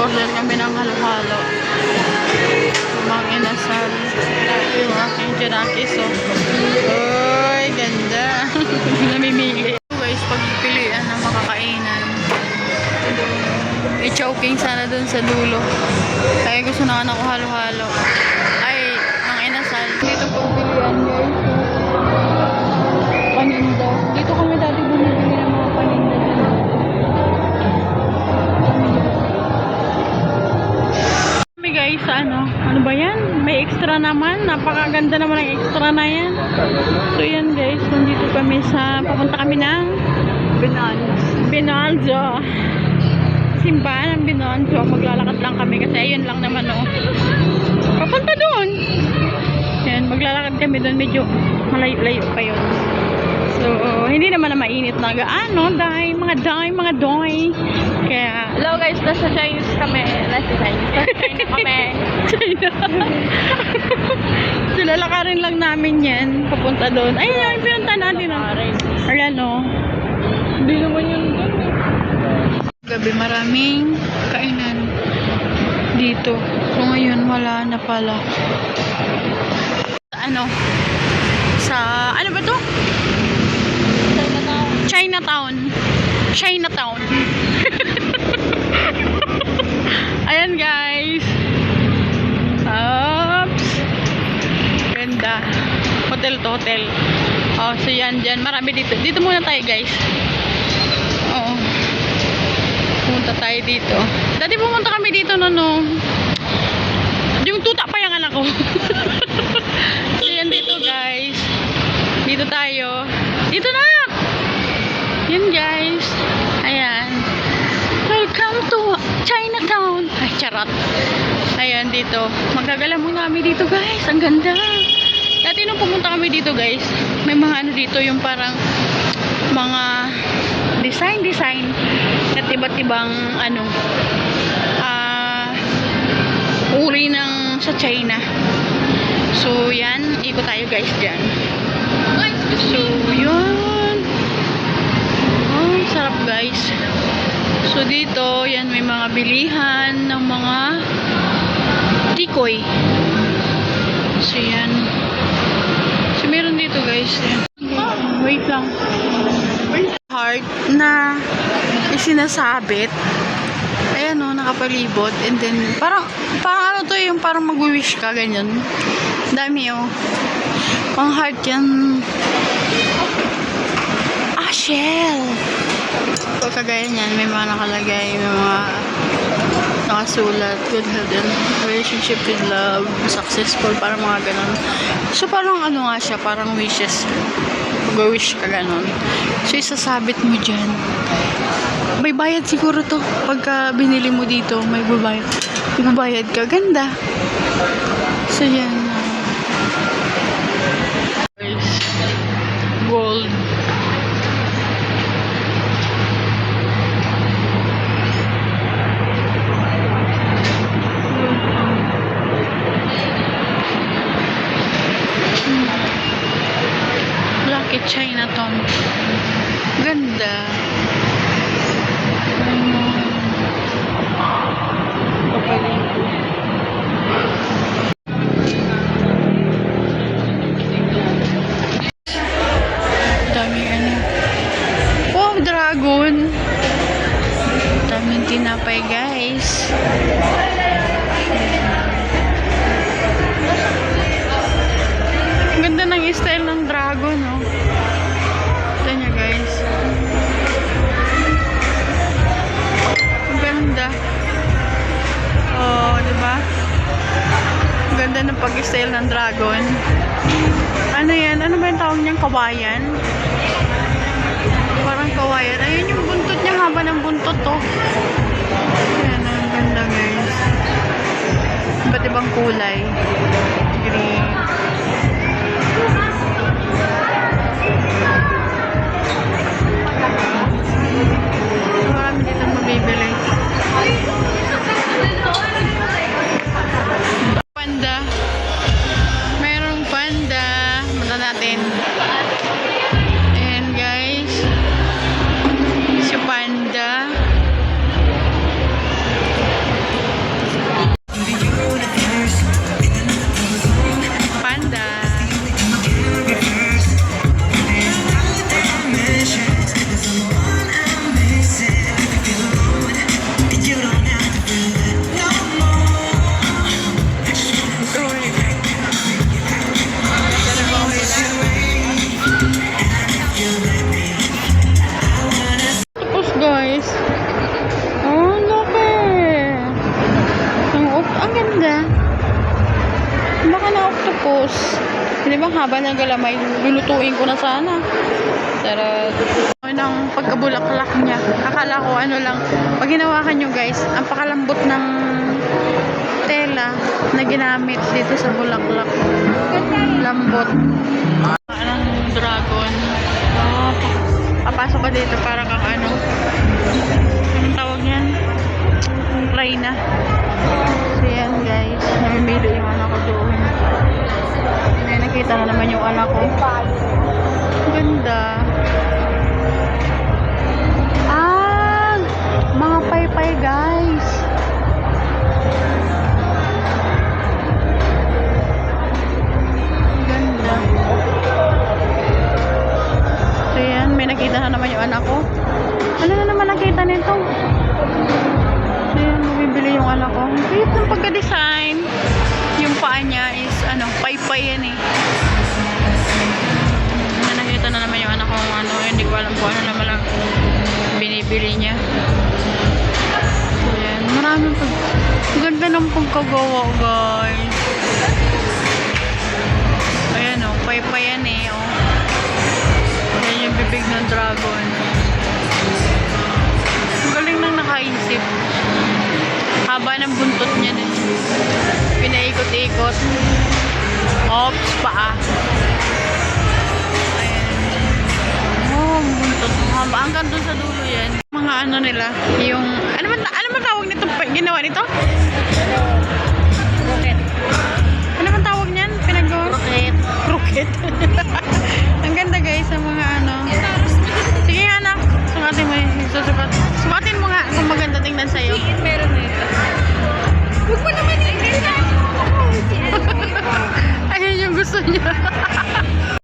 Nag-order kami ng halo-halo. Mga inasal. Yung aking Janaki. So, uy, ganda. Namimili. Guys, pagpilian ng makakainan. I-choking sana dun sa dulo. Kaya gusto na ako halo-halo. Ay, mga inasal. Dito pagpilian, guys. Paninda. Dito kami dati bumibili ng mga paninda dyan. Guys, ano ba yan? May extra naman. Napakaganda naman ang extra na yan. So yan guys, nandito kami papunta kami ng Binaljo. Simbahan ng Binaljo. Maglalakad lang kami kasi ayun lang naman papunta doon. Yan, maglalakad kami doon. Medyo malayo-layo pa yun. So, hindi naman na mainit na gaano. Mga doy. Kaya, hello guys, nasa Chinese kami. China kami. China. So, lalakarin lang namin yan. Papunta doon. Ayun yung pinunta natin. Ayan hindi naman yung gabi maraming kainan dito. So, ngayon wala na pala. Ano ba to? Chinatown. Ayan guys. Oops. Ganda. Hotel to hotel. Oh, so yan dyan. Marami dito. Dito muna tayo guys. Oo. Pumunta tayo dito. Dati pumunta kami dito yung tuta pa yung anak ko. So yan dito guys. Dito tayo. Dito na! Yan guys. Ayan. Welcome to Chinatown. Ay, charot. Ayan dito. Magagala muna kami dito guys. Ang ganda. Dati nung pumunta kami dito guys, may mga dito yung parang mga design at iba't ibang uri ng sa China. So yan, ikot tayo guys dyan. So yun. Oh, sarap guys. So dito, yan may mga bilihan ng mga tikoy. So yan. So meron dito guys. Wait lang. Heart na isinasabit. Ayan nakapalibot. And then, parang to yung parang mag-wish ka, ganyan. Dami pang heart yan. Shell. So, kagaya niyan, may mga nakalagay, may mga nakasulat, good health and relationship with love, successful, parang mga ganon. So, parang nga siya, parang wishes. Mag-wish ka ganon. So, isasabit mo dyan. May bayad siguro to. Pagka binili mo dito, may babayad. Ibabayad ka. Ganda. So, yan. Gold. Chinatown. Ganda. Daming wow, dragon. Daming tinapay guys. Ganda ng style ng dragon niya guys. Ang ganda. Oh, diba? Ang ganda ng pag-style ng dragon. Ano yan? Ano ba yung tawag niyang kawayan? Parang kawayan. Ayun yung buntot niya, haba ng buntot Ayan, ang ganda guys. Iba't ibang kulay. Green. Marami dito mabibili. Panda. Merong panda. Mata natin. Ayan guys. Si panda. octopus. Hindi ba haba ng galamay? Lulutuin ko na sana. Sarap. Ng pagkabulaklak niya. Akala ko ano lang. Pag hinawakan nyo guys, ang pakalambot ng tela na ginamit dito sa bulaklak. Lambot. Anong dragon. Oh, papasok ka dito para kang ano. Anong tawag yan? Reyna. So yan guys. Namimili yung anak ko doon. May nakita na naman yung anak ko. Ganda. Ah! Mga paypay guys. Ganda. So yan. May nakita na naman yung anak ko. Ano na naman nakita nito? So yan. Bumibili yung anak ko. Cute ng pagka-design. Yung paa niya is ano, paypay yan eh. Nakita na naman yung anak ko ano, hindi ko alam kung ano naman lang binibili niya. So yan, maraming ganda ng pagkagawa guys. Ayan o, paypay yan eh o. Ayan yung bibig ng dragon. Ang galing nang nakaisip. Haba ng buntot niya din. Pinaikot-ikot. Ops, paa. Hanggang doon sa dulo yan. Mga ano nila, yung, ano man tawag nito, ginawa nito?